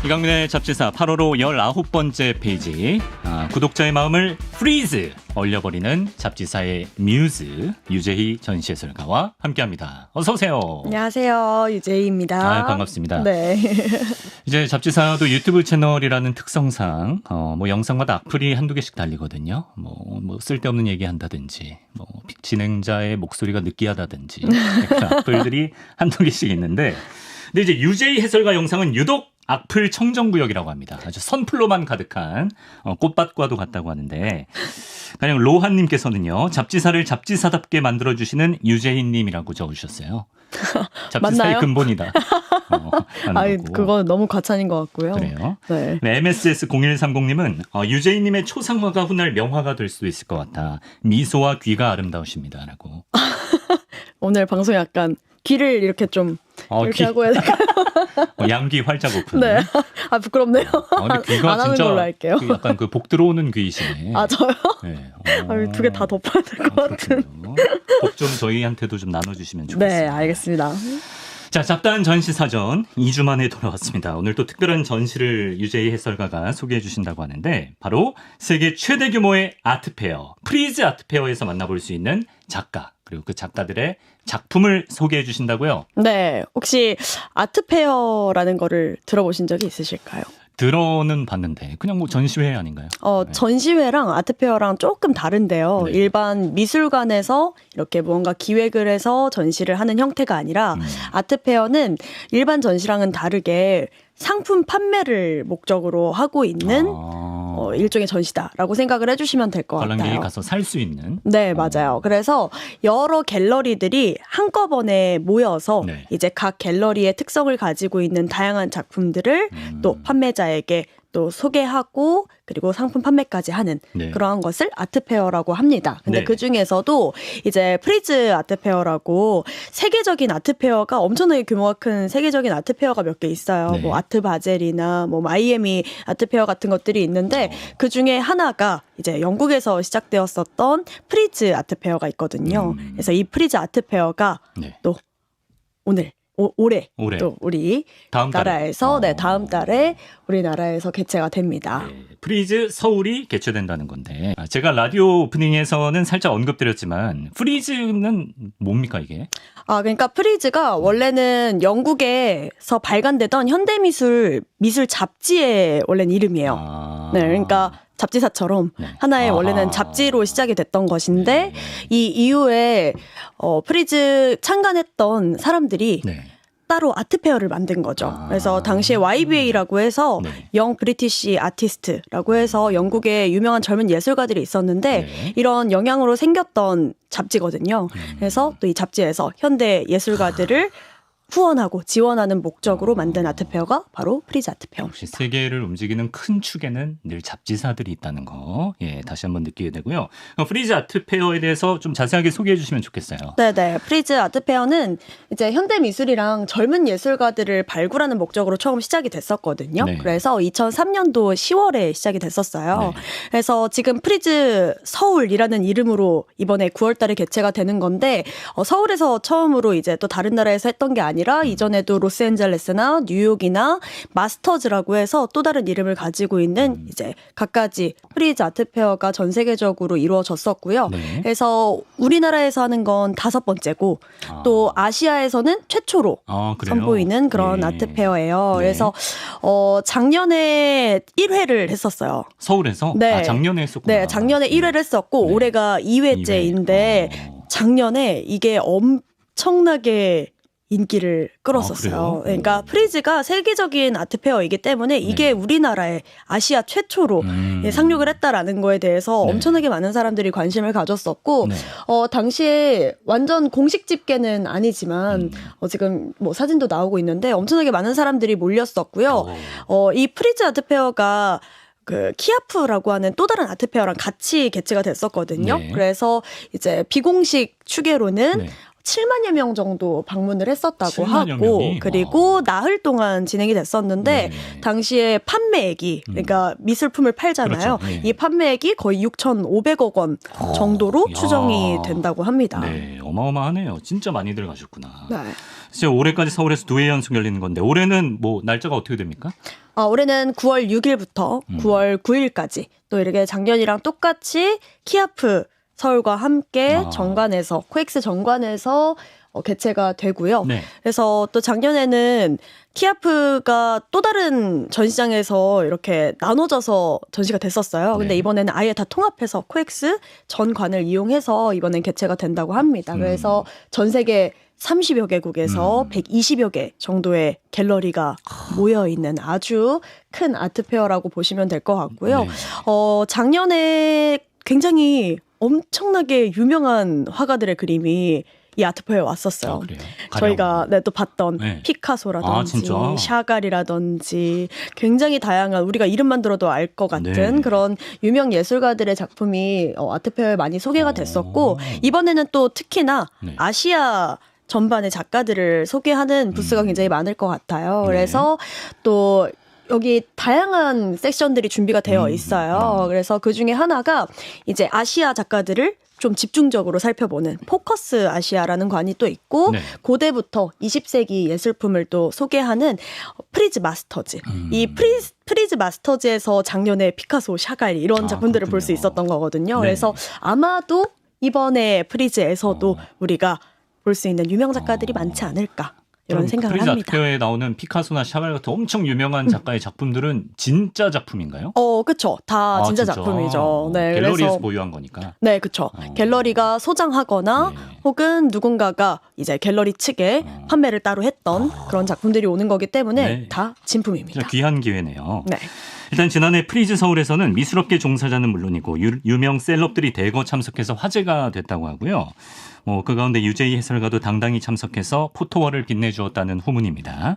이강민의 잡지사 8월호 19번째 페이지. 구독자의 마음을 프리즈 얼려버리는 잡지사의 뮤즈 유재희 전시해설가와 함께합니다. 어서 오세요. 안녕하세요. 유재희입니다. 반갑습니다. 네. 이제 잡지사도 유튜브 채널이라는 특성상 영상마다 악플이 한두 개씩 달리거든요. 뭐 쓸데없는 얘기한다든지 진행자의 목소리가 느끼하다든지 악플들이 한두 개씩 있는데 근데 이제 유재희 해설가 영상은 유독 악플 청정구역이라고 합니다. 아주 선플로만 가득한 꽃밭과도 같다고 하는데 가령 로한님께서는요. 잡지사를 잡지사답게 만들어주시는 유재희님이라고 적으셨어요. 잡지사의 맞나요? 근본이다. 그거 너무 과찬인 것 같고요. 그래요? 네. MSS0130님은 유재희님의 초상화가 훗날 명화가 될 수도 있을 것 같아. 미소와 귀가 아름다우십니다. 라고. 오늘 방송 약간 귀를 이렇게 좀 이렇게 하고 해야 될까요? 양귀 활짝 오픈. 네. 부끄럽네요. 근데 귀가 안 하는 진짜 걸로 할게요. 약간 복 들어오는 귀이시네. 저요? 네. 두 개 다 덮어야 될 것 같은. 복 좀 저희한테도 좀 나눠주시면 좋겠습니다. 네, 알겠습니다. 자, 잡다한 전시 사전 2주 만에 돌아왔습니다. 오늘 또 특별한 전시를 유재희 해설가가 소개해 주신다고 하는데 바로 세계 최대 규모의 아트페어, 프리즈 아트페어에서 만나볼 수 있는 작가 그리고 그 작가들의 작품을 소개해 주신다고요? 네, 혹시 아트페어라는 거를 들어보신 적이 있으실까요? 들어는 봤는데 그냥 전시회 아닌가요? 네. 전시회랑 아트페어랑 조금 다른데요. 네. 일반 미술관에서 이렇게 무언가 기획을 해서 전시를 하는 형태가 아니라 아트페어는 일반 전시랑은 다르게 상품 판매를 목적으로 하고 있는 일종의 전시다라고 생각을 해주시면 될 것 같아요. 관람객이 가서 살 수 있는? 네, 맞아요. 그래서 여러 갤러리들이 한꺼번에 모여서 네. 이제 각 갤러리의 특성을 가지고 있는 다양한 작품들을 또 판매자에게 또 소개하고 그리고 상품 판매까지 하는 네. 그러한 것을 아트페어라고 합니다. 근데 네. 그 중에서도 이제 프리즈 아트페어라고 세계적인 아트페어가 엄청나게 규모가 큰 세계적인 아트페어가 몇 개 있어요. 네. 아트 바젤이나 마이애미 아트페어 같은 것들이 있는데 그 중에 하나가 이제 영국에서 시작되었었던 프리즈 아트페어가 있거든요. 그래서 이 프리즈 아트페어가 네. 또 올해 올해. 또 우리 다음 달에. 나라에서 다음 달에 우리나라에서 개최가 됩니다. 네, 프리즈 서울이 개최된다는 건데 제가 라디오 오프닝에서는 살짝 언급드렸지만 프리즈는 뭡니까 이게? 그러니까 프리즈가 원래는 영국에서 발간되던 현대미술 잡지의 원래는 이름이에요. 네, 그러니까 잡지사처럼 하나의 원래는 잡지로 시작이 됐던 것인데 이 이후에 프리즈 창간했던 사람들이 따로 아트페어를 만든 거죠. 그래서 당시에 YBA라고 해서 영 브리티시 아티스트라고 해서 영국의 유명한 젊은 예술가들이 있었는데 이런 영향으로 생겼던 잡지거든요. 그래서 또 이 잡지에서 현대 예술가들을 후원하고 지원하는 목적으로 만든 아트페어가 바로 프리즈 아트페어. 역시 세계를 움직이는 큰 축에는 늘 잡지사들이 있다는 거 다시 한번 느끼게 되고요. 프리즈 아트페어에 대해서 좀 자세하게 소개해 주시면 좋겠어요. 네네. 프리즈 아트페어는 이제 현대미술이랑 젊은 예술가들을 발굴하는 목적으로 처음 시작이 됐었거든요. 네. 그래서 2003년도 10월에 시작이 됐었어요. 그래서 지금 프리즈 서울이라는 이름으로 이번에 9월 달에 개최가 되는 건데 서울에서 처음으로 이제 또 다른 나라에서 했던 게 아니라 이전에도 로스앤젤레스나 뉴욕이나 마스터즈라고 해서 또 다른 이름을 가지고 있는 이제 갖가지 프리즈 아트페어가 전 세계적으로 이루어졌었고요. 그래서 우리나라에서 하는 건 5번째고 또 아시아에서는 최초로 선보이는 그런 아트페어예요. 그래서 작년에 1회를 했었어요. 서울에서? 네. 작년에 했었구나. 네, 작년에 1회를 했었고 올해가 2회째인데 작년에 이게 엄청나게 인기를 끌었었어요. 그러니까 프리즈가 세계적인 아트페어이기 때문에 이게 우리나라에 아시아 최초로 상륙을 했다라는 거에 대해서 엄청나게 많은 사람들이 관심을 가졌었고 당시에 완전 공식 집계는 아니지만 지금 사진도 나오고 있는데 엄청나게 많은 사람들이 몰렸었고요. 이 프리즈 아트페어가 그 키아프라고 하는 또 다른 아트페어랑 같이 개최가 됐었거든요. 그래서 이제 비공식 추계로는 7만여 명 정도 방문을 했었다고 7만여 하고 명이? 그리고 나흘 동안 진행이 됐었는데 네. 당시에 판매액이 그러니까 미술품을 팔잖아요. 그렇죠. 네. 이 판매액이 거의 6,500억 원 정도로 야. 추정이 된다고 합니다. 네, 어마어마하네요. 진짜 많이들 가셨구나. 네. 이제 올해까지 서울에서 2회 연속 열리는 건데 올해는 뭐 날짜가 어떻게 됩니까? 올해는 9월 6일부터 9월 9일까지 또 이렇게 작년이랑 똑같이 키아프 서울과 함께 정관에서 코엑스 정관에서 개최가 되고요. 네. 그래서 또 작년에는 키아프가 또 다른 전시장에서 이렇게 나눠져서 전시가 됐었어요. 근데 네. 이번에는 아예 다 통합해서 코엑스 전관을 이용해서 이번엔 개최가 된다고 합니다. 그래서 전 세계 30여 개국에서 120여 개 정도의 갤러리가 모여 있는 아주 큰 아트페어라고 보시면 될 것 같고요. 네. 작년에 굉장히 엄청나게 유명한 화가들의 그림이 이 아트페어에 왔었어요. 그래요? 저희가 또 봤던 네. 피카소라든지 진짜? 샤갈이라든지 굉장히 다양한 우리가 이름만 들어도 알 것 같은 네. 그런 유명 예술가들의 작품이 아트페어에 많이 소개가 됐었고 이번에는 또 특히나 네. 아시아 전반의 작가들을 소개하는 부스가 굉장히 많을 것 같아요. 네. 그래서 또 여기 다양한 섹션들이 준비가 되어 있어요. 그래서 그 중에 하나가 이제 아시아 작가들을 좀 집중적으로 살펴보는 포커스 아시아라는 관이 또 있고 네. 고대부터 20세기 예술품을 또 소개하는 프리즈 마스터즈. 이 프리즈 마스터즈에서 작년에 피카소, 샤갈 이런 작품들을 볼 수 그렇군요. 있었던 거거든요. 네. 그래서 아마도 이번에 프리즈에서도 우리가 볼 수 있는 유명 작가들이 많지 않을까 이런 생각을 프리즈 합니다. 아트페어에 나오는 피카소나 샤갈 같은 엄청 유명한 작가의 작품들은 진짜 작품인가요? 그쵸. 다 진짜 진짜? 작품이죠. 네, 갤러리에서 그래서 보유한 거니까. 네, 그쵸. 갤러리가 소장하거나 네. 혹은 누군가가 이제 갤러리 측에 판매를 따로 했던 그런 작품들이 오는 거기 때문에 네. 다 진품입니다. 진짜 귀한 기회네요. 네. 일단 지난해 프리즈 서울에서는 미술업계 종사자는 물론이고 유명 셀럽들이 대거 참석해서 화제가 됐다고 하고요. 그 가운데 유재희 해설가도 당당히 참석해서 포토월을 빛내주었다는 후문입니다.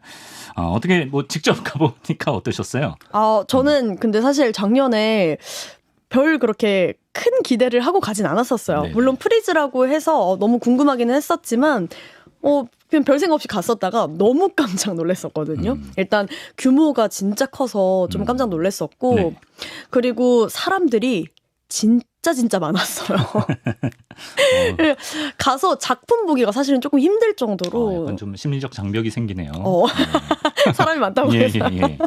어떻게 직접 가보니까 어떠셨어요? 저는 근데 사실 작년에 별 그렇게 큰 기대를 하고 가진 않았었어요. 네네. 물론 프리즈라고 해서 너무 궁금하기는 했었지만 그냥 별 생각 없이 갔었다가 너무 깜짝 놀랐었거든요. 일단 규모가 진짜 커서 좀 깜짝 놀랐었고 네. 그리고 사람들이 진짜 많았어요. 가서 작품 보기가 사실은 조금 힘들 정도로 약간 좀 심리적 장벽이 생기네요. 사람이 많다고 예, 해서. 예.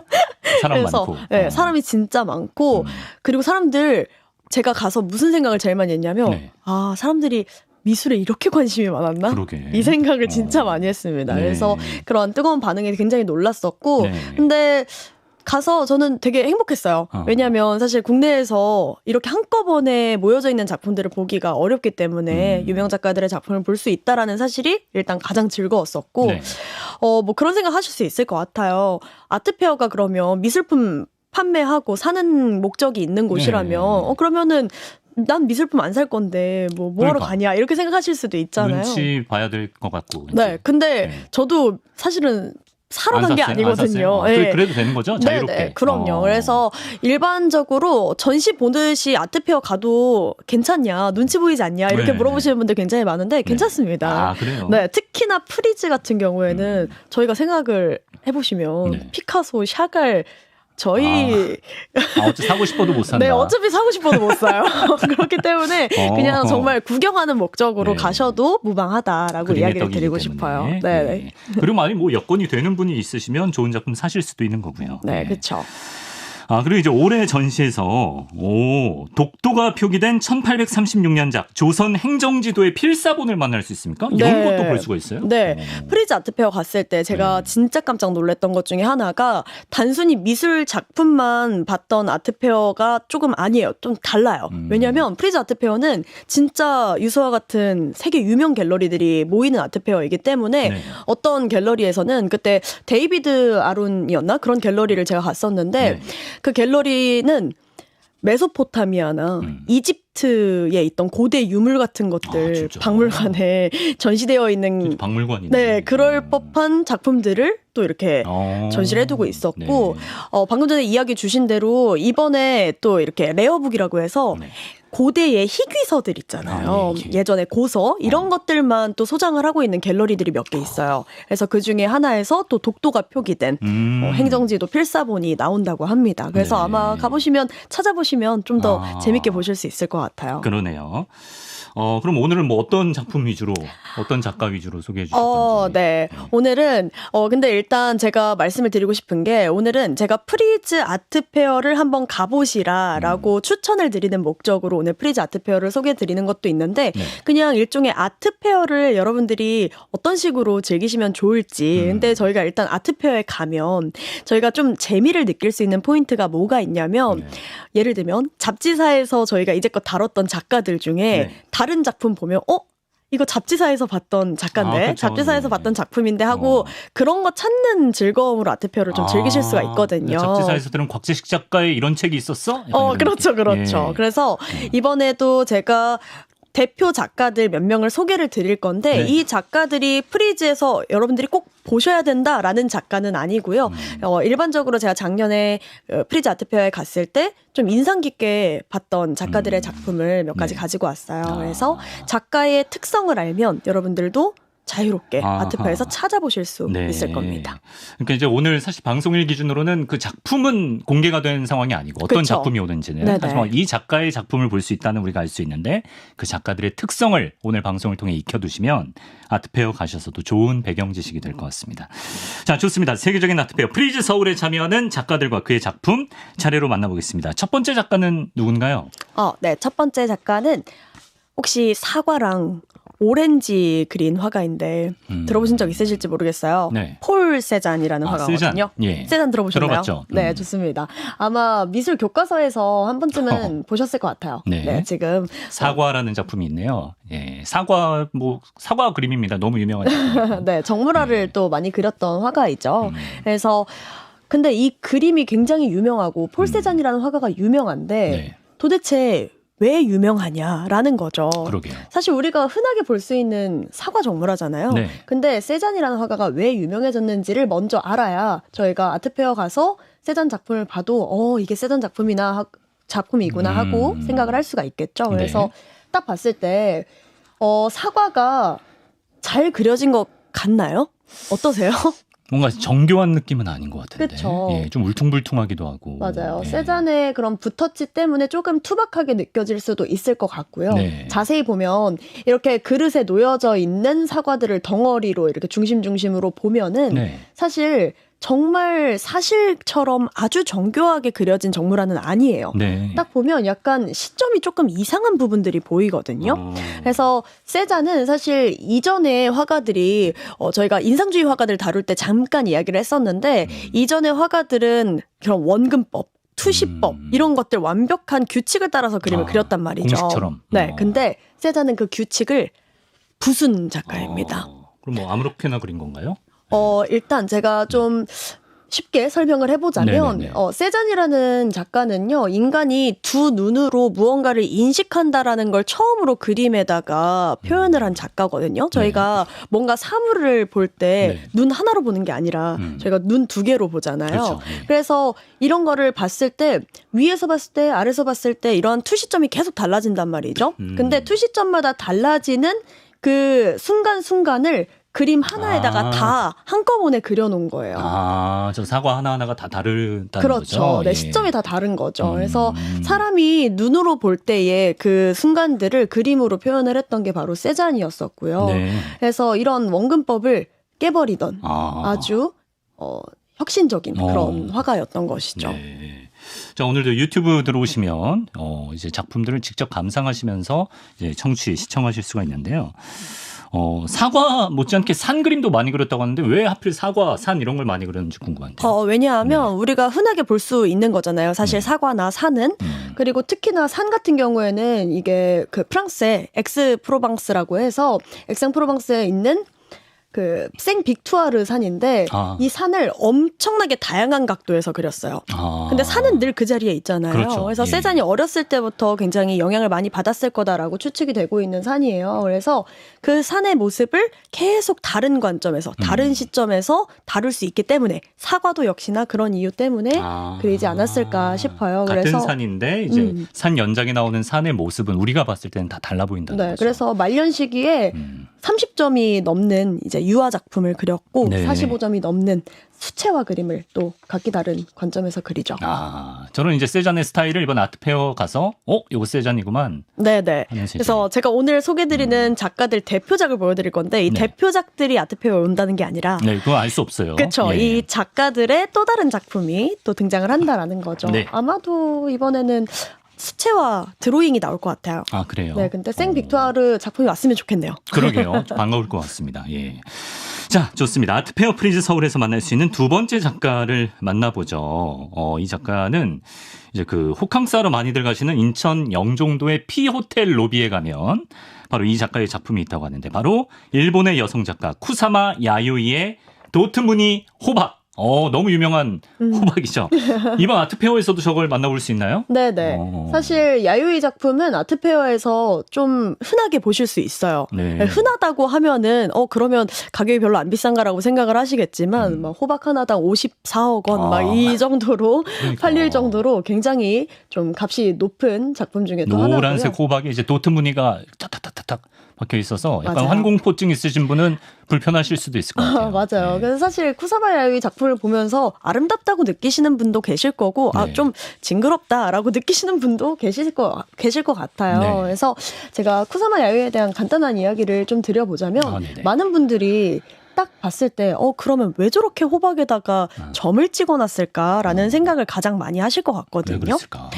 사람 그래서 많고. 네, 사람이 진짜 많고 그리고 사람들 제가 가서 무슨 생각을 제일 많이 했냐면 네. 사람들이 미술에 이렇게 관심이 많았나? 그러게. 이 생각을 진짜 많이 했습니다. 네. 그래서 그런 뜨거운 반응에 굉장히 놀랐었고 네. 근데 가서 저는 되게 행복했어요. 왜냐하면 사실 국내에서 이렇게 한꺼번에 모여져 있는 작품들을 보기가 어렵기 때문에 유명 작가들의 작품을 볼 수 있다라는 사실이 일단 가장 즐거웠었고 네. 뭐 그런 생각 하실 수 있을 것 같아요. 아트페어가 그러면 미술품 판매하고 사는 목적이 있는 곳이라면 네. 그러면은 난 미술품 안 살 건데 뭐하러 그러니까. 가냐 이렇게 생각하실 수도 있잖아요. 눈치 봐야 될 것 같고. 네, 근데 네. 저도 사실은 사러 안 간 게 샀어요? 아니거든요. 안 샀어요? 네. 그래도 되는 거죠? 자유롭게. 네, 그럼요. 그래서 일반적으로 전시 보듯이 아트페어 가도 괜찮냐, 눈치 보이지 않냐 이렇게 네. 물어보시는 분들 굉장히 많은데 괜찮습니다. 그래요? 네, 특히나 프리즈 같은 경우에는 저희가 생각을 해보시면 네. 피카소, 샤갈 저희 어차피 사고 싶어도 못 산다. 네, 어차피 사고 싶어도 못 사요. 그렇기 때문에 그냥 정말 구경하는 목적으로 네. 가셔도 무방하다라고 그림의 이야기를 떡이기 드리고 때문에. 싶어요. 네. 그리고 만약 여건이 되는 분이 있으시면 좋은 작품 사실 수도 있는 거고요. 네, 그렇죠. 그리고 이제 올해 전시에서 독도가 표기된 1836년작 조선 행정지도의 필사본을 만날 수 있습니까? 이런 것도 볼 수가 있어요? 네. 프리즈 아트페어 갔을 때 제가 진짜 깜짝 놀랐던 것 중에 하나가 단순히 미술 작품만 봤던 아트페어가 조금 아니에요. 좀 달라요. 왜냐하면 프리즈 아트페어는 진짜 유서와 같은 세계 유명 갤러리들이 모이는 아트페어이기 때문에 네. 어떤 갤러리에서는 그때 데이비드 아론이었나? 그런 갤러리를 제가 갔었는데 그 갤러리는 메소포타미아나 이집트에 있던 고대 유물 같은 것들 진짜? 박물관에 전시되어 있는 박물관이네. 네, 그럴 법한 작품들을 또 이렇게 전시를 해두고 있었고 방금 전에 이야기 주신 대로 이번에 또 이렇게 레어북이라고 해서 고대의 희귀서들 있잖아요. 예전에 고서 이런 것들만 또 소장을 하고 있는 갤러리들이 몇 개 있어요. 그래서 그 중에 하나에서 또 독도가 표기된 행정지도 필사본이 나온다고 합니다. 그래서 아마 가보시면 찾아보시면 좀 더 재밌게 보실 수 있을 것 같아요. 그러네요. 그럼 오늘은 뭐 어떤 작품 위주로, 어떤 작가 위주로 소개해 주실 건지. 네. 오늘은, 근데 일단 제가 말씀을 드리고 싶은 게, 오늘은 제가 프리즈 아트페어를 한번 가보시라라고 추천을 드리는 목적으로 오늘 프리즈 아트페어를 소개해 드리는 것도 있는데, 그냥 일종의 아트페어를 여러분들이 어떤 식으로 즐기시면 좋을지. 근데 저희가 일단 아트페어에 가면, 저희가 좀 재미를 느낄 수 있는 포인트가 뭐가 있냐면, 예를 들면, 잡지사에서 저희가 이제껏 다뤘던 작가들 중에, 다른 작품 보면 이거 잡지사에서 봤던 작가인데 그쵸. 잡지사에서 봤던 작품인데 하고 그런 거 찾는 즐거움으로 아트페어를 좀 즐기실 수가 있거든요. 잡지사에서 들은 곽재식 작가의 이런 책이 있었어? 그렇죠. 그래서 이번에도 제가 대표 작가들 몇 명을 소개를 드릴 건데 이 작가들이 프리즈에서 여러분들이 꼭 보셔야 된다라는 작가는 아니고요. 일반적으로 제가 작년에 프리즈 아트페어에 갔을 때 좀 인상 깊게 봤던 작가들의 작품을 몇 가지 가지고 왔어요. 그래서 작가의 특성을 알면 여러분들도 자유롭게 아트페어에서 찾아보실 수 있을 겁니다. 그러니까 이제 오늘 사실 방송일 기준으로는 그 작품은 공개가 된 상황이 아니고 어떤 작품이 오는지는 하지만 이 작가의 작품을 볼 수 있다는 우리가 알 수 있는데 그 작가들의 특성을 오늘 방송을 통해 익혀두시면 아트페어 가셔서도 좋은 배경 지식이 될 것 같습니다. 자, 좋습니다. 세계적인 아트페어 프리즈 서울에 참여하는 작가들과 그의 작품 차례로 만나보겠습니다. 첫 번째 작가는 누군가요? 네, 첫 번째 작가는 혹시 사과랑 오렌지 그린 화가인데 들어보신 적 있으실지 모르겠어요. 폴 세잔이라는 화가거든요. 세잔 들어보셨나요? 들어봤죠. 네, 좋습니다. 아마 미술 교과서에서 한 번쯤은 보셨을 것 같아요. 지금 사과라는 작품이 있네요. 사과 그림입니다. 너무 유명한 작품. 네, 정물화를 또 많이 그렸던 화가이죠. 그래서 근데 이 그림이 굉장히 유명하고 폴 세잔이라는 화가가 유명한데 도대체 왜 유명하냐라는 거죠. 그러게요. 사실 우리가 흔하게 볼 수 있는 사과 정물화잖아요. 근데 세잔이라는 화가가 왜 유명해졌는지를 먼저 알아야 저희가 아트페어 가서 세잔 작품을 봐도 이게 세잔 작품이구나 하고 생각을 할 수가 있겠죠. 그래서 딱 봤을 때 사과가 잘 그려진 것 같나요? 어떠세요? 뭔가 정교한 느낌은 아닌 것 같은데. 그렇죠. 좀 울퉁불퉁하기도 하고. 맞아요. 세잔의 그런 붓터치 때문에 조금 투박하게 느껴질 수도 있을 것 같고요. 자세히 보면 이렇게 그릇에 놓여져 있는 사과들을 덩어리로 이렇게 중심으로 보면은 사실 정말 사실처럼 아주 정교하게 그려진 정물화는 아니에요. 딱 보면 약간 시점이 조금 이상한 부분들이 보이거든요. 그래서 세잔은 사실 이전의 화가들이 저희가 인상주의 화가들 다룰 때 잠깐 이야기를 했었는데 이전의 화가들은 그런 원근법, 투시법 이런 것들 완벽한 규칙을 따라서 그림을 그렸단 말이죠. 공식처럼. 근데 세잔은 그 규칙을 부순 작가입니다. 그럼 뭐 아무렇게나 그린 건가요? 일단 제가 좀 쉽게 설명을 해보자면 세잔이라는 작가는요. 인간이 두 눈으로 무언가를 인식한다라는 걸 처음으로 그림에다가 표현을 한 작가거든요. 저희가 뭔가 사물을 볼 때 눈 하나로 보는 게 아니라 저희가 눈 두 개로 보잖아요. 그렇죠. 그래서 이런 거를 봤을 때 위에서 봤을 때 아래에서 봤을 때 이러한 투시점이 계속 달라진단 말이죠. 근데 투시점마다 달라지는 그 순간순간을 그림 하나에다가 다 한꺼번에 그려놓은 거예요. 저 사과 하나하나가 다 다르다는 그렇죠. 거죠? 네, 시점이 다 다른 거죠. 그래서 사람이 눈으로 볼 때의 그 순간들을 그림으로 표현을 했던 게 바로 세잔이었었고요. 그래서 이런 원근법을 깨버리던 아주 혁신적인 그런 화가였던 것이죠. 자, 오늘도 유튜브 들어오시면 이제 작품들을 직접 감상하시면서 이제 시청하실 수가 있는데요. 사과 못지않게 산 그림도 많이 그렸다고 하는데 왜 하필 사과, 산 이런 걸 많이 그렸는지 궁금한데요. 왜냐하면 우리가 흔하게 볼 수 있는 거잖아요. 사실 사과나 산은. 그리고 특히나 산 같은 경우에는 이게 그 프랑스의 엑스프로방스라고 해서 엑생프로방스에 있는 그 생빅투아르 산인데 이 산을 엄청나게 다양한 각도에서 그렸어요. 근데 산은 늘 그 자리에 있잖아요. 그렇죠. 그래서 세잔이 어렸을 때부터 굉장히 영향을 많이 받았을 거다라고 추측이 되고 있는 산이에요. 그래서 그 산의 모습을 계속 다른 관점에서 다른 시점에서 다룰 수 있기 때문에 사과도 역시나 그런 이유 때문에 그리지 않았을까 싶어요. 같은 그래서 산인데 이제 산 연장에 나오는 산의 모습은 우리가 봤을 때는 다 달라 보인다는 거죠. 그래서 말년 시기에 30점이 넘는 이제 유화 작품을 그렸고 45점이 넘는 수채화 그림을 또 각기 다른 관점에서 그리죠. 저는 이제 세잔의 스타일을 이번 아트페어 가서 이거 세잔이구만. 네네. 그래서 제가 오늘 소개드리는 작가들 대표작을 보여드릴 건데 이 대표작들이 아트페어에 온다는 게 아니라 그거 알 수 없어요. 그렇죠. 이 작가들의 또 다른 작품이 또 등장을 한다라는 거죠. 아마도 이번에는 수채화 드로잉이 나올 것 같아요. 그래요? 네, 근데 생빅투아르 작품이 왔으면 좋겠네요. 그러게요. 반가울 것 같습니다. 예. 자, 좋습니다. 아트페어 프리즈 서울에서 만날 수 있는 두 번째 작가를 만나보죠. 이 작가는 이제 그 호캉스하러 많이들 가시는 인천 영종도의 P호텔 로비에 가면 바로 이 작가의 작품이 있다고 하는데 바로 일본의 여성 작가 쿠사마 야유이의 도트무니 호박. 너무 유명한 호박이죠. 이번 아트페어에서도 저걸 만나볼 수 있나요? 네네. 사실 야유이 작품은 아트페어에서 좀 흔하게 보실 수 있어요. 흔하다고 하면은 그러면 가격이 별로 안 비싼가라고 생각을 하시겠지만 막 호박 하나당 54억 원 막 이 정도로 팔릴 정도로 굉장히 좀 값이 높은 작품 중에 또 하나고요. 노란색 호박에 이제 도트무늬가 타타타타탁 박혀 있어서 약간 환공포증 있으신 분은 불편하실 수도 있을 것 같아요. 맞아요. 그래서 사실 쿠사마 야유이 작품을 보면서 아름답다고 느끼시는 분도 계실 거고 좀 징그럽다라고 느끼시는 분도 계실 것 같아요. 그래서 제가 쿠사마 야유이에 대한 간단한 이야기를 좀 드려보자면 많은 분들이 딱 봤을 때 그러면 왜 저렇게 호박에다가 점을 찍어놨을까라는 생각을 가장 많이 하실 것 같거든요. 왜 그랬을까?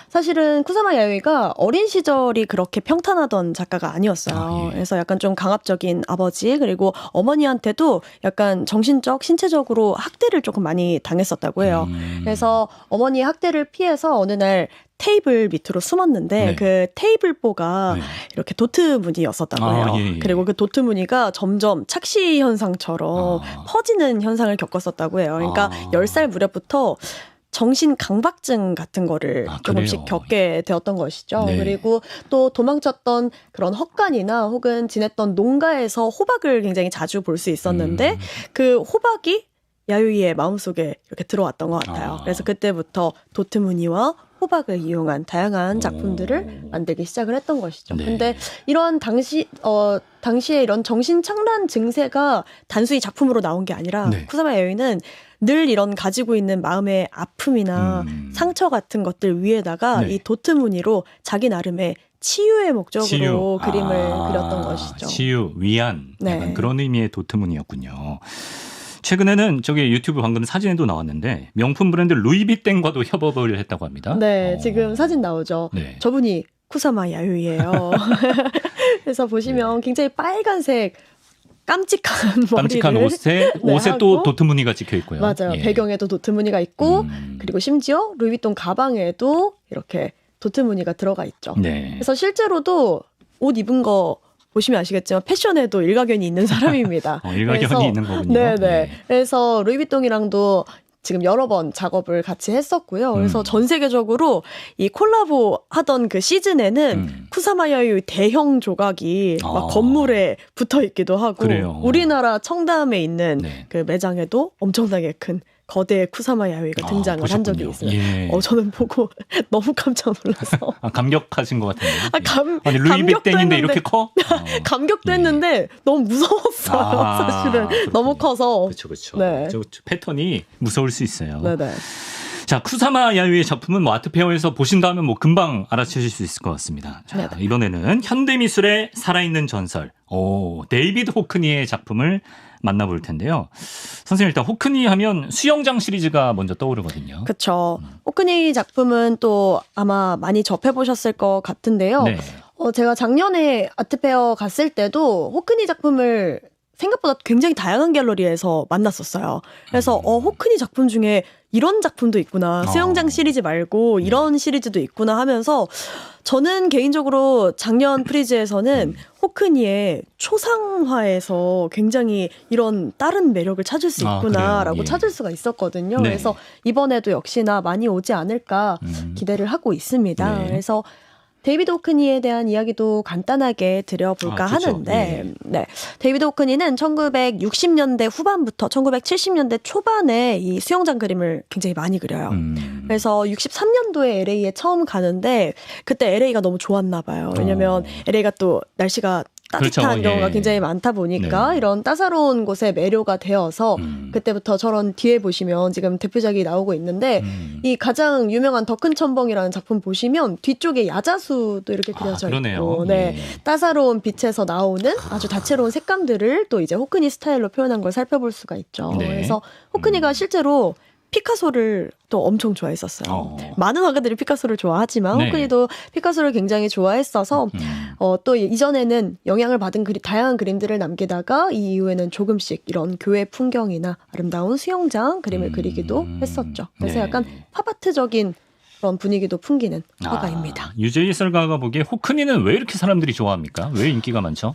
사실은 쿠사마 야유이가 어린 시절이 그렇게 평탄하던 작가가 아니었어요. 그래서 약간 좀 강압적인 아버지 그리고 어머니한테도 약간 정신적, 신체적으로 학대를 조금 많이 당했었다고 해요. 그래서 어머니의 학대를 피해서 어느 날 테이블 밑으로 숨었는데 그 테이블보가 이렇게 도트 무늬였었다고 해요. 그리고 그 도트 무늬가 점점 착시 현상처럼 퍼지는 현상을 겪었었다고 해요. 그러니까 10살 무렵부터 정신 강박증 같은 거를 조금씩 겪게 되었던 것이죠. 그리고 또 도망쳤던 그런 헛간이나 혹은 지냈던 농가에서 호박을 굉장히 자주 볼 수 있었는데 그 호박이 야유이의 마음속에 이렇게 들어왔던 것 같아요. 그래서 그때부터 도트 무늬와 호박을 이용한 다양한 작품들을 만들기 시작을 했던 것이죠. 근데 이런 당시에 이런 정신착란 증세가 단순히 작품으로 나온 게 아니라 쿠사마 야유이는 늘 이런 가지고 있는 마음의 아픔이나 상처 같은 것들 위에다가 이 도트 무늬로 자기 나름의 치유의 목적으로 그림을 그렸던 것이죠. 치유, 위안 약간 그런 의미의 도트 무늬였군요. 최근에는 저기 유튜브 방금 사진에도 나왔는데 명품 브랜드 루이비땡과도 협업을 했다고 합니다. 지금 사진 나오죠. 저분이 쿠사마 야유이예요. 그래서 보시면 굉장히 빨간색 깜찍한 옷에 또 도트 무늬가 찍혀 있고요. 맞아요. 배경에도 도트 무늬가 있고 그리고 심지어 루이비통 가방에도 이렇게 도트 무늬가 들어가 있죠. 그래서 실제로도 옷 입은 거 보시면 아시겠지만 패션에도 일가견이 있는 사람입니다. 일가견이 있는 거군요. 그래서 루이비통이랑도 지금 여러 번 작업을 같이 했었고요. 그래서 전 세계적으로 이 콜라보 하던 그 시즌에는 쿠사마 야유이 대형 조각이 막 건물에 붙어 있기도 하고 우리나라 청담에 있는 그 매장에도 엄청나게 큰 거대 쿠사마 야유이가 등장을 한 적이 있어요. 저는 보고 너무 깜짝 놀라서. 감격하신 것 같은데. 아니 루이비땡인데 이렇게 커? 감격도 했는데 너무 무서웠어요. 사실은 너무 커서. 그렇죠. 저 패턴이 무서울 수 있어요. 네네. 자, 쿠사마 야유이의 작품은 아트페어에서 보신다면 금방 알아채실 수 있을 것 같습니다. 자, 이번에는 현대미술의 살아있는 전설, 데이비드 호크니의 작품을 만나볼 텐데요. 선생님 일단 호크니 하면 수영장 시리즈가 먼저 떠오르거든요. 그렇죠. 호크니 작품은 또 아마 많이 접해보셨을 것 같은데요. 제가 작년에 아트페어 갔을 때도 호크니 작품을 생각보다 굉장히 다양한 갤러리에서 만났었어요. 그래서 호크니 작품 중에 이런 작품도 있구나. 수영장 시리즈 말고 이런 시리즈도 있구나 하면서 저는 개인적으로 작년 프리즈에서는 호크니의 초상화에서 굉장히 이런 다른 매력을 찾을 수 있구나라고 찾을 수가 있었거든요. 네. 그래서 이번에도 역시나 많이 오지 않을까 기대를 하고 있습니다. 네. 그래서 데이비드 호크니에 대한 이야기도 간단하게 드려볼까 하는데, 네. 데이비드 호크니는 1960년대 후반부터 1970년대 초반에 이 수영장 그림을 굉장히 많이 그려요. 그래서 63년도에 LA에 처음 가는데, 그때 LA가 너무 좋았나 봐요. 왜냐면 LA가 또 날씨가 따뜻한 경우가 굉장히 많다 보니까 이런 따사로운 곳에 매료가 되어서 그때부터 저런 뒤에 보시면 지금 대표작이 나오고 있는데 이 가장 유명한 더 큰 첨벙이라는 작품 보시면 뒤쪽에 야자수도 이렇게 그려져 있고 네. 따사로운 빛에서 나오는 아주 다채로운 색감들을 또 이제 호크니 스타일로 표현한 걸 살펴볼 수가 있죠. 네. 그래서 호크니가 실제로 피카소를 또 엄청 좋아했었어요. 많은 화가들이 피카소를 좋아하지만 호크니도 피카소를 굉장히 좋아했어서 또 이전에는 영향을 받은 다양한 그림들을 남기다가 이 이후에는 조금씩 이런 교외 풍경이나 아름다운 수영장 그림을 그리기도 했었죠. 그래서 약간 팝아트적인 그런 분위기도 풍기는 화가입니다. 유재희 해설가가 보기에 호크니는 왜 이렇게 사람들이 좋아합니까? 왜 인기가 많죠?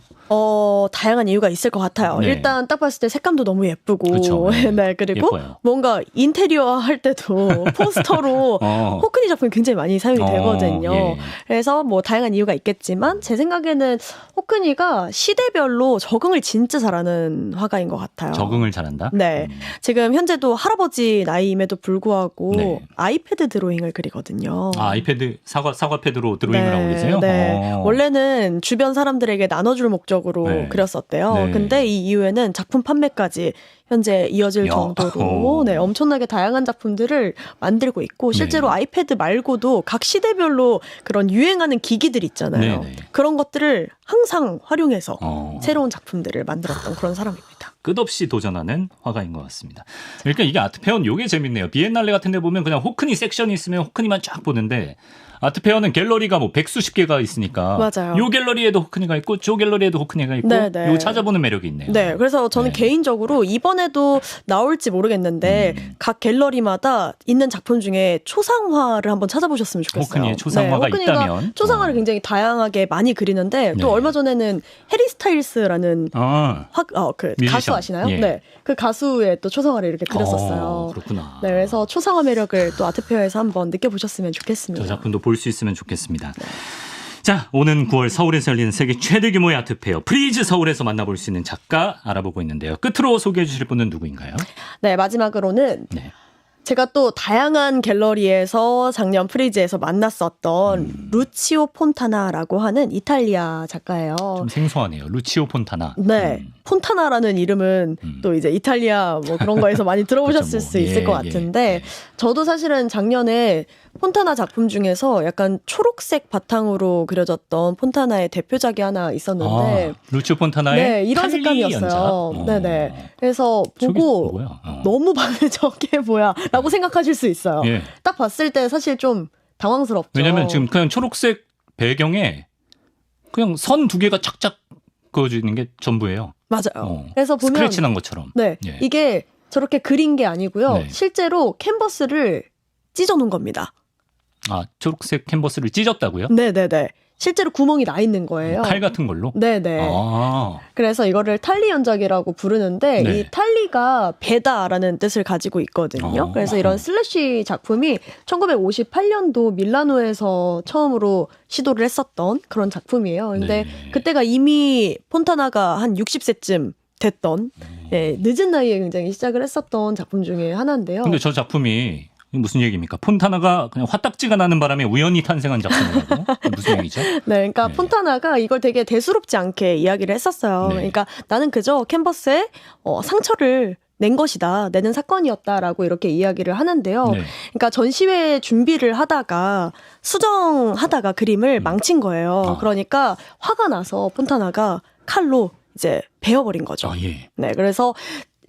다양한 이유가 있을 것 같아요. 네. 일단 딱 봤을 때 색감도 너무 예쁘고, 그렇죠. 네, 그리고 예뻐요. 뭔가 인테리어 할 때도 포스터로 호크니 작품이 굉장히 많이 사용이 되거든요. 예. 그래서 뭐 다양한 이유가 있겠지만 제 생각에는 호크니가 시대별로 적응을 진짜 잘하는 화가인 것 같아요. 적응을 잘한다? 네. 지금 현재도 할아버지 나이임에도 불구하고 아이패드 드로잉을 그리거든요. 아이패드 사과 패드로 드로잉을 하고 계세요? 네. 원래는 주변 사람들에게 나눠줄 목적으로 그렸었대요. 근데 이 이후에는 작품 판매까지 현재 이어질 정도로 엄청나게 다양한 작품들을 만들고 있고 실제로 아이패드 말고도 각 시대별로 그런 유행하는 기기들 있잖아요. 그런 것들을 항상 활용해서 새로운 작품들을 만들었던 그런 사람입니다. 끝없이 도전하는 화가인 것 같습니다. 그러니까 이게 아트페어는 이게 재밌네요. 비엔날레 같은 데 보면 그냥 호크니 섹션이 있으면 호크니만 쫙 보는데 아트페어는 갤러리가 뭐 백수십 개가 있으니까 맞아요. 요 갤러리에도 호크니가 있고 저 갤러리에도 호크니가 있고 요 찾아보는 매력이 있네요. 네, 그래서 저는 개인적으로 이번에도 나올지 모르겠는데 각 갤러리마다 있는 작품 중에 초상화를 한번 찾아보셨으면 좋겠어요. 호크니의 초상화가 있다면 초상화를 굉장히 다양하게 많이 그리는데 또 얼마 전에는 해리 스타일스라는 가수 아시나요? 네, 그 가수의 또 초상화를 이렇게 그렸었어요. 그렇구나. 네, 그래서 초상화 매력을 또 아트페어에서 한번 느껴보셨으면 좋겠습니다. 저 작품도 볼 수 있으면 좋겠습니다. 자, 오는 9월 서울에서 열리는 세계 최대 규모의 아트페어 프리즈 서울에서 만나볼 수 있는 작가 알아보고 있는데요. 끝으로 소개해 주실 분은 누구인가요? 네, 마지막으로는 제가 또 다양한 갤러리에서 작년 프리즈에서 만났었던 루치오 폰타나라고 하는 이탈리아 작가예요. 좀 생소하네요. 루치오 폰타나. 네. 폰타나라는 이름은 또 이제 이탈리아 뭐 그런 거에서 많이 들어보셨을 수 있을 것 같은데 저도 사실은 작년에 폰타나 작품 중에서 약간 초록색 바탕으로 그려졌던 폰타나의 대표작이 하나 있었는데 루치오 폰타나의 이런 색감이었어요. 네네. 그래서 보고 너무 저게 뭐야 라고 생각하실 수 있어요. 딱 봤을 때 사실 좀 당황스럽죠. 왜냐면 지금 그냥 초록색 배경에 그냥 선 두 개가 착착 그어지는 게 전부예요. 맞아요. 그래서 보면 스크래치 난 것처럼. 이게 저렇게 그린 게 아니고요. 실제로 캔버스를 찢어놓은 겁니다. 초록색 캔버스를 찢었다고요? 네네네. 실제로 구멍이 나 있는 거예요. 칼 같은 걸로? 네네. 그래서 이거를 탈리 연작이라고 부르는데 이 탈리가 배다라는 뜻을 가지고 있거든요. 그래서 이런 슬래시 작품이 1958년도 밀라노에서 처음으로 시도를 했었던 그런 작품이에요. 근데 그때가 이미 폰타나가 한 60세쯤 됐던 늦은 나이에 굉장히 시작을 했었던 작품 중에 하나인데요. 근데 저 작품이 무슨 얘기입니까? 폰타나가 그냥 화딱지가 나는 바람에 우연히 탄생한 작품이라고? 무슨 얘기죠? 그러니까 폰타나가 이걸 되게 대수롭지 않게 이야기를 했었어요. 그러니까 나는 그저 캔버스에 상처를 낸 것이다. 내는 사건이었다라고 이렇게 이야기를 하는데요. 그러니까 전시회 준비를 하다가 수정하다가 그림을 망친 거예요. 그러니까 화가 나서 폰타나가 칼로 이제 베어버린 거죠. 네, 그래서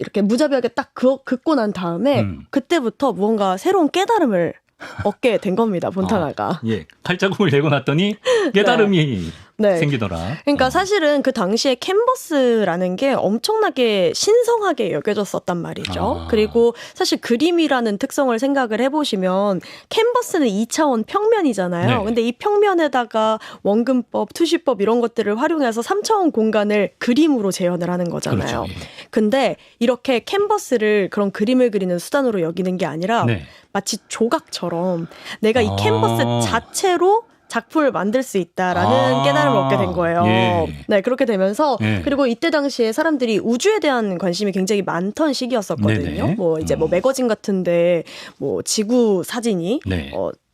이렇게 무자비하게 딱 긋고 난 다음에 그때부터 무언가 새로운 깨달음을 얻게 된 겁니다. 폰타나가. 칼자국을 내고 났더니 깨달음이 생기더라. 그러니까 사실은 그 당시에 캔버스라는 게 엄청나게 신성하게 여겨졌었단 말이죠. 그리고 사실 그림이라는 특성을 생각을 해보시면 캔버스는 2차원 평면이잖아요. 근데 이 평면에다가 원근법, 투시법 이런 것들을 활용해서 3차원 공간을 그림으로 재현을 하는 거잖아요. 그렇죠. 근데 이렇게 캔버스를 그런 그림을 그리는 수단으로 여기는 게 아니라 마치 조각처럼 내가 이 캔버스 자체로 작품을 만들 수 있다라는 깨달음을 얻게 된 거예요. 네, 그렇게 되면서 그리고 이때 당시에 사람들이 우주에 대한 관심이 굉장히 많던 시기였었거든요. 뭐 이제 뭐 매거진 같은데 뭐 지구 사진이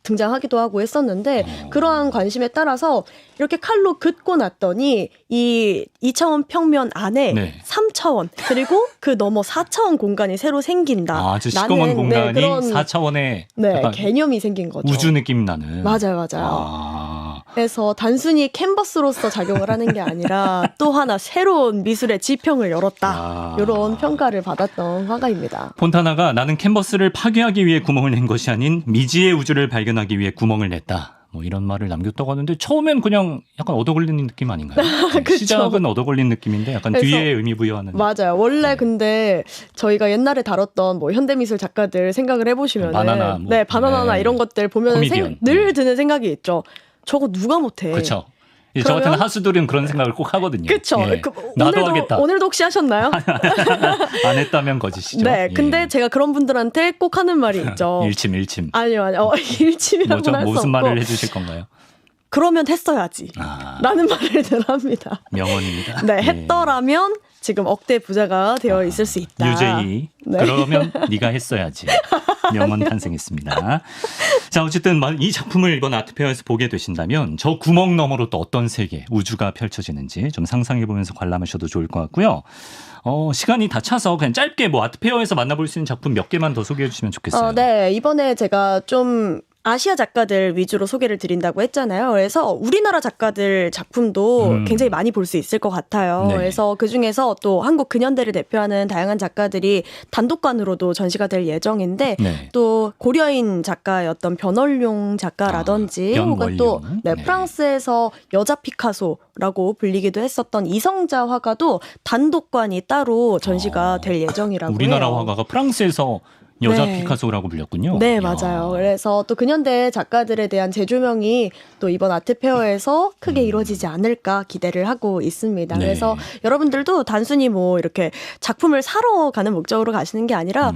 등장하기도 하고 했었는데 그러한 관심에 따라서 이렇게 칼로 긋고 났더니 이 2차원 평면 안에 3차원 그리고 그 넘어 4차원 공간이 새로 생긴다. 시커먼 공간이 그런 4차원의 개념이 생긴 거죠. 우주 느낌 나는. 맞아요. 그래서 단순히 캔버스로서 작용을 하는 게 아니라 또 하나 새로운 미술의 지평을 열었다. 이런 평가를 받았던 화가입니다. 폰타나가 나는 캔버스를 파괴하기 위해 구멍을 낸 것이 아닌 미지의 우주를 발견하기 위해 구멍을 냈다. 뭐 이런 말을 남겼다고 하는데 처음엔 그냥 약간 얻어걸리는 느낌 아닌가요? 시작은 얻어걸린 느낌인데 약간 뒤에 의미 부여하는. 맞아요. 원래 근데 저희가 옛날에 다뤘던 뭐 현대미술 작가들 생각을 해보시면 바나나, 바나나나 이런 것들 보면 늘 드는 생각이 있죠. 저거 누가 못해. 그렇죠. 저 같은 하수들은 그런 생각을 꼭 하거든요. 그렇죠. 나도 하겠다. 오늘도 혹시 하셨나요? 안 했다면 거짓이죠. 네, 근데 제가 그런 분들한테 꼭 하는 말이 있죠. 일침. 아니요. 일침이라고는 할 수 없고. 무슨 말을 해주실 건가요? 그러면 했어야지. 라는 말을 늘 합니다. 명언입니다. 네, 했더라면 지금 억대 부자가 되어 있을 수 있다. 유제이. 그러면 네가 했어야지. 명언 탄생했습니다. 자, 어쨌든 이 작품을 이번 아트페어에서 보게 되신다면 저 구멍 너머로 또 어떤 세계, 우주가 펼쳐지는지 좀 상상해보면서 관람하셔도 좋을 것 같고요. 시간이 다 차서 그냥 짧게 뭐 아트페어에서 만나볼 수 있는 작품 몇 개만 더 소개해 주시면 좋겠어요. 네, 이번에 제가 좀 아시아 작가들 위주로 소개를 드린다고 했잖아요. 그래서 우리나라 작가들 작품도 굉장히 많이 볼 수 있을 것 같아요. 그래서 그중에서 또 한국 근현대를 대표하는 다양한 작가들이 단독관으로도 전시가 될 예정인데 또 고려인 작가였던 변월룡 작가라든지 혹은 또 프랑스에서 여자 피카소라고 불리기도 했었던 이성자 화가도 단독관이 따로 전시가 될 예정이라고 우리나라 해요. 화가가 프랑스에서 여자 피카소라고 불렸군요. 네, 맞아요. 그래서 또 근현대 작가들에 대한 재조명이 또 이번 아트페어에서 크게 이루어지지 않을까 기대를 하고 있습니다. 그래서 여러분들도 단순히 뭐 이렇게 작품을 사러 가는 목적으로 가시는 게 아니라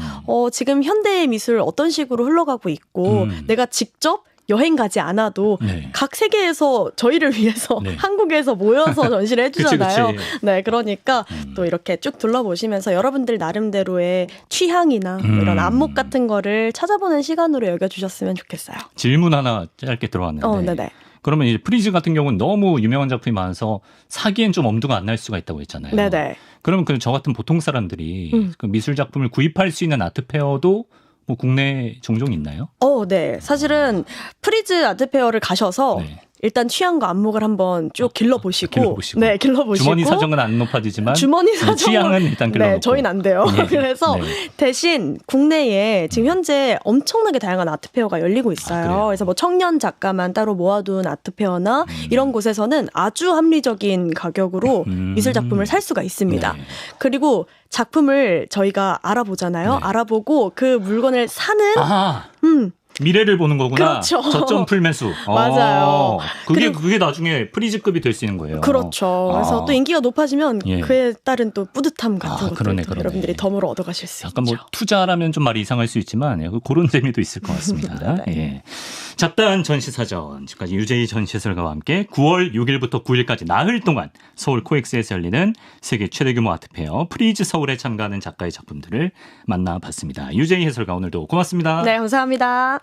지금 현대의 미술 어떤 식으로 흘러가고 있고 내가 직접 여행 가지 않아도 각 세계에서 저희를 위해서 한국에서 모여서 전시를 해주잖아요. 그치. 네, 그러니까 또 이렇게 쭉 둘러보시면서 여러분들 나름대로의 취향이나 뭐 이런 안목 같은 거를 찾아보는 시간으로 여겨주셨으면 좋겠어요. 질문 하나 짧게 들어왔는데 그러면 이제 프리즈 같은 경우는 너무 유명한 작품이 많아서 사기엔 좀 엄두가 안 날 수가 있다고 했잖아요. 네네. 그러면 저 같은 보통 사람들이 그 미술 작품을 구입할 수 있는 아트페어도 뭐 국내에 종종 있나요? 네. 사실은 프리즈 아트페어를 가셔서 일단 취향과 안목을 한번 쭉 길러보시고. 길러보시고. 주머니 사정은 안 높아지지만 주머니 사정은 취향은 일단 길러보고. 네, 저희는 안 돼요. 그래서 대신 국내에 지금 현재 엄청나게 다양한 아트페어가 열리고 있어요. 그래서 뭐 청년 작가만 따로 모아둔 아트페어나 이런 곳에서는 아주 합리적인 가격으로 미술 작품을 살 수가 있습니다. 그리고 작품을 저희가 알아보잖아요. 알아보고 그 물건을 사는 미래를 보는 거구나. 그렇죠. 저점 풀매수. 맞아요. 그게 나중에 프리즈급이 될 수 있는 거예요. 그렇죠. 그래서 또 인기가 높아지면 그에 따른 또 뿌듯함 같은 것들 여러분들이 덤으로 얻어가실 수 있죠. 약간 뭐 투자라면 좀 말이 이상할 수 있지만 그런 재미도 있을 것 같습니다. 잡다한 전시사전 지금까지 유제이 전시해설가와 함께 9월 6일부터 9일까지 나흘 동안 서울 코엑스에서 열리는 세계 최대 규모 아트페어 프리즈 서울에 참가하는 작가의 작품들을 만나봤습니다. 유제이 해설가 오늘도 고맙습니다. 네, 감사합니다.